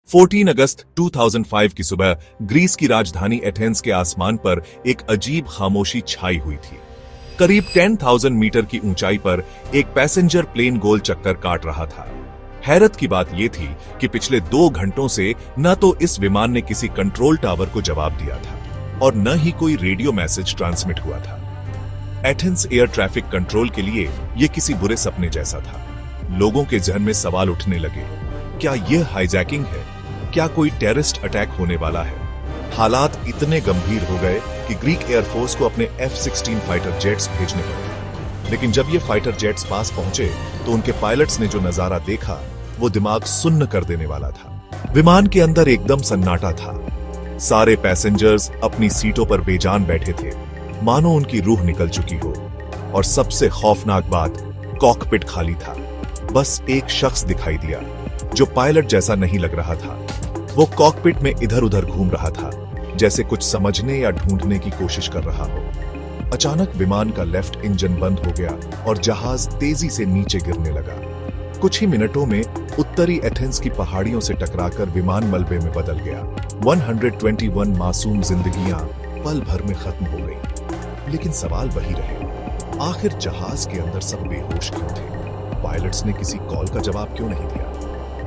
14 अगस्त 2005 की सुबह ग्रीस की राजधानी एथेंस के आसमान पर एक अजीब खामोशी छाई हुई थी। करीब 10,000 मीटर की ऊंचाई पर एक पैसेंजर प्लेन गोल चक्कर काट रहा था। हैरत की बात यह थी कि पिछले 2 घंटों से न तो इस विमान ने किसी कंट्रोल टावर को जवाब दिया था और न ही कोई रेडियो मैसेज ट्रांसमिट हुआ था। एथेंस एयर ट्रैफिक कंट्रोल के लिए यह किसी बुरे सपने जैसा था। लोगों के जहन में सवाल उठने लगे, क्या यह हाईजैकिंग है? क्या कोई टेररिस्ट अटैक होने वाला है? हालात इतने गंभीर हो गए कि ग्रीक एयरफोर्स को अपने F-16 फाइटर जेट्स भेजने पड़े। लेकिन जब ये फाइटर जेट्स पास पहुंचे तो उनके पायलट्स ने जो नजारा देखा वो दिमाग सुन्न कर देने वाला था। विमान के अंदर एकदम सन्नाटा था। सारे पैसेंजर्स अपनी सीटों पर बेजान बैठे थे, मानो उनकी रूह निकल चुकी हो। और सबसे खौफनाक बात, कॉकपिट खाली था। बस एक शख्स दिखाई दिया जो पायलट जैसा नहीं लग रहा था। वो कॉकपिट में इधर उधर घूम रहा था, जैसे कुछ समझने या ढूंढने की कोशिश कर रहा हो। अचानक विमान का लेफ्ट इंजन बंद हो गया और जहाज तेजी से नीचे गिरने लगा। कुछ ही मिनटों में उत्तरी एथेंस की पहाड़ियों से टकराकर विमान मलबे में बदल गया। 121 मासूम जिंदगियां पल भर में खत्म हो गईं। लेकिन सवाल वही रहे, आखिर जहाज के अंदर सब बेहोश क्यों थे? पायलट्स ने किसी कॉल का जवाब क्यों नहीं दिया?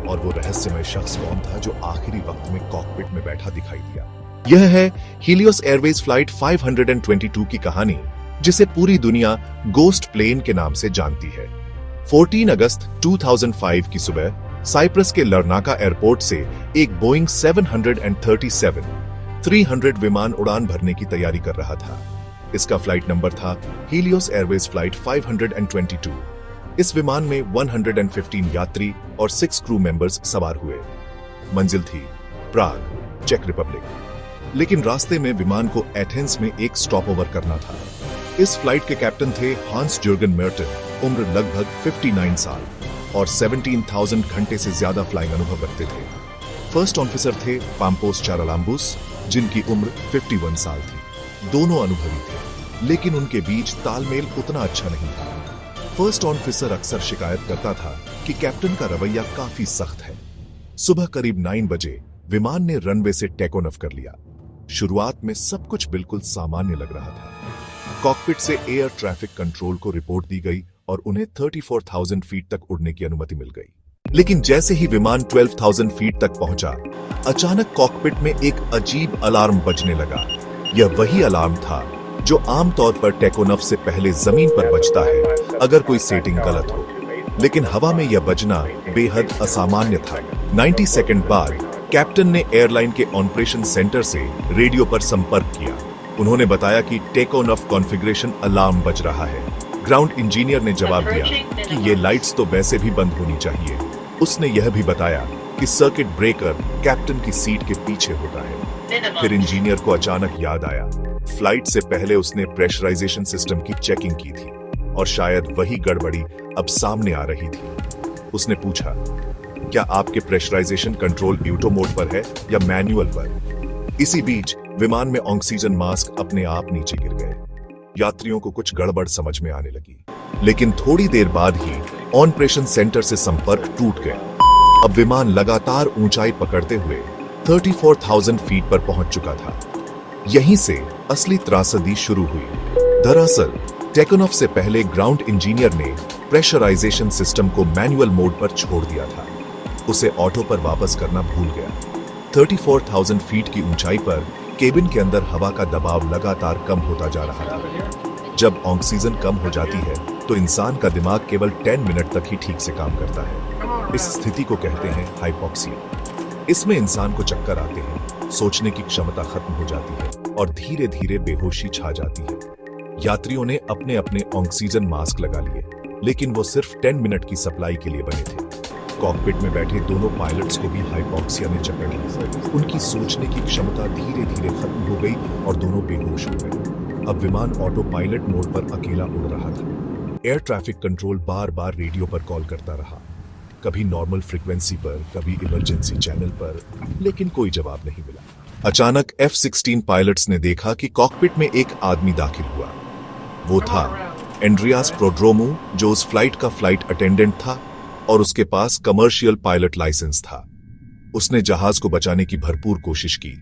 और वो रहस्यमय शख्स कौन था जो आखिरी वक्त में कॉकपिट में बैठा दिखाई दिया? यह है हीलियोस एयरवेज फ्लाइट 522 की कहानी, जिसे पूरी दुनिया गोस्ट प्लेन के नाम से जानती है। 14 अगस्त 2005 की सुबह साइप्रस के लरनाका एयरपोर्ट से एक बोइंग 737-300 विमान उड़ान भरने की तैयारी कर रहा था। इसका फ्लाइट नंबर था हीलियोस एयरवेज फ्लाइट 522। इस विमान में 115 यात्री और 6 क्रू मेंबर्स सवार हुए। मंजिल थी प्राग, चेक रिपब्लिक। लेकिन रास्ते में विमान को एथेंस में एक स्टॉप ओवर करना था। इस फ्लाइट के कैप्टन थे हांस जर्गन मेर्टन, उम्र लगभग 59 साल और 17,000 घंटे से ज्यादा फ्लाइंग अनुभव रखते थे। फर्स्ट ऑफिसर थे पाम्पोस चारालाम्बुस, जिनकी उम्र 51 साल थी। दोनों अनुभवी थे, लेकिन उनके बीच तालमेल उतना अच्छा नहीं था। फर्स्ट ऑफिसर अक्सर शिकायत करता था कि कैप्टन का रवैया काफी सख्त है। सुबह करीब 9 बजे विमान ने रनवे से टेक ऑफ कर लिया। शुरुआत में सब कुछ बिल्कुल सामान्य लग रहा था। कॉकपिट से एयर ट्रैफिक कंट्रोल को रिपोर्ट दी गई और उन्हें 34,000 फीट तक उड़ने की अनुमति मिल गई। लेकिन जैसे ही विमान 12,000 फीट तक पहुंचा, अचानक कॉकपिट में एक अजीब अलार्म बजने लगा। यह वही अलार्म था जो आमतौर पर टेकोनफ से पहले जमीन पर बजता है अगर कोई सेटिंग गलत हो, लेकिन हवा में यह बजना बेहद असामान्य था। 90 सेकंड बाद कैप्टन ने एयरलाइन के ऑपरेशन सेंटर से रेडियो पर संपर्क किया। उन्होंने बताया कि टेकोनफ कॉन्फ़िगरेशन अलार्म बज रहा है। ग्राउंड इंजीनियर ने जवाब दिया कि ये लाइट्स तो वैसे भी बंद होनी चाहिए। उसने यह भी बताया कि सर्किट ब्रेकर कैप्टन की सीट के पीछे होता है। फिर इंजीनियर को अचानक याद आया, फ्लाइट से पहले उसने प्रेशराइजेशन सिस्टम की चेकिंग की थी और शायद वही गड़बड़ी अब सामने आ रही थी। उसने पूछा, क्या आपके प्रेशराइजेशन कंट्रोल ऑटो मोड पर है या मैनुअल पर? इसी बीच विमान में ऑक्सीजन मास्क अपने आप नीचे गिर गए। यात्रियों को कुछ गड़बड़ समझ में आने लगी, लेकिन थोड़ी देर बाद ही ऑपरेशन सेंटर से संपर्क टूट गया। अब विमान लगातार ऊंचाई पकड़ते हुए 34,000 फीट पर पहुंच चुका था। यहीं से असली त्रासदी शुरू हुई। दरअसल टेकोनॉफ से पहले ग्राउंड इंजीनियर ने प्रेशराइजेशन सिस्टम को मैनुअल मोड पर छोड़ दिया था। उसे ऑटो पर वापस करना भूल गया। 34,000 फीट की ऊंचाई पर केबिन के अंदर हवा का दबाव लगातार कम होता जा रहा था। जब ऑक्सीजन कम हो जाती है तो इंसान का दिमाग केवल 10 मिनट तक ही ठीक से काम करता है। इस स्थिति को कहते हैं हाइपोक्सिया। इसमें इंसान को चक्कर आते हैं, सोचने की क्षमता खत्म हो जाती है और धीरे धीरे बेहोशी छा जाती है। यात्रियों ने अपने अपने ऑक्सीजन मास्क लगा लिए, लेकिन वो सिर्फ 10 मिनट की सप्लाई के लिए बने थे। कॉकपिट में बैठे दोनों पायलट्स को भी हाइपोक्सिया ने जकड़ लिया। उनकी सोचने की क्षमता धीरे धीरे खत्म हो गई और दोनों बेहोश हो गए। अब विमान ऑटो पायलट मोड पर अकेला उड़ रहा था। एयर ट्रैफिक कंट्रोल बार बार रेडियो पर कॉल करता रहा, कभी नॉर्मल फ्रीक्वेंसी पर, कभी इमरजेंसी चैनल पर, लेकिन कोई जवाब नहीं मिला। अचानक F-16 पायलट्स ने देखा कि कॉकपिट में एक आदमी दाखिल हुआ। वो था एंड्रियास प्रोड्रोमू, जो उस फ्लाइट का फ्लाइट अटेंडेंट था और उसके पास कमर्शियल पायलट लाइसेंस था। उसने जहाज को बचाने की भरपूर कोशिश की,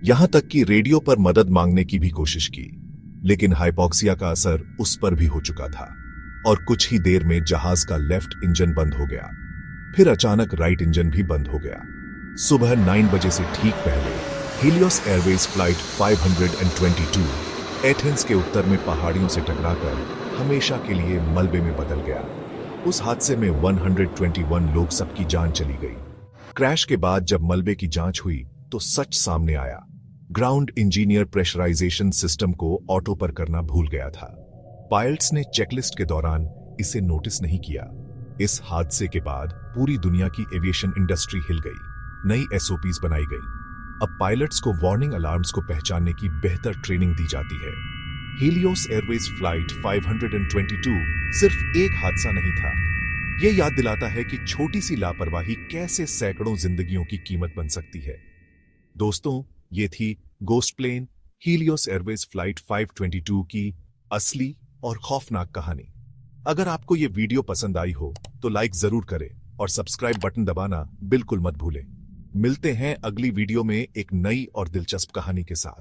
यहां तक कि रेडियो पर मदद मांगने की भी कोशिश की, लेकिन हाइपोक्सिया का असर उस पर भी हो चुका था और कुछ ही देर में जहाज का लेफ्ट इंजन बंद हो गया। फिर अचानक राइट इंजन भी बंद हो गया। सुबह 9 बजे से ठीक पहले हीलियोस एयरवेज फ्लाइट 522 एथेंस के उत्तर में पहाड़ियों से टकराकर हमेशा के लिए मलबे में बदल गया। उस हादसे में 121 लोग सबकी जान चली गई। क्रैश के बाद जब मलबे की जांच हुई तो सच सामने आया। ग्राउंड इंजीनियर प्रेशराइजेशन सिस्टम को ऑटो पर करना भूल गया था। पायलट्स ने चेकलिस्ट के दौरान इसे नोटिस नहीं किया। इस हादसे के बाद पूरी दुनिया की एविएशन इंडस्ट्री हिल गई। नई एसओपीज बनाई गई। अब पायलट्स को वार्निंग अलार्म्स को पहचानने की बेहतर ट्रेनिंग दी जाती है। हीलियोस एयरवेज फ्लाइट 522 सिर्फ एक हादसा नहीं था। यह याद दिलाता है कि छोटी सी लापरवाही कैसे सैकड़ों जिंदगियों की कीमत बन सकती है। दोस्तों, ये थी ghost plane Helios Airways flight 522 की असली और खौफनाक कहानी। अगर आपको ये वीडियो पसंद आई हो तो लाइक जरूर करें और सब्सक्राइब बटन दबाना बिल्कुल मत भूलें। मिलते हैं अगली वीडियो में एक नई और दिलचस्प कहानी के साथ।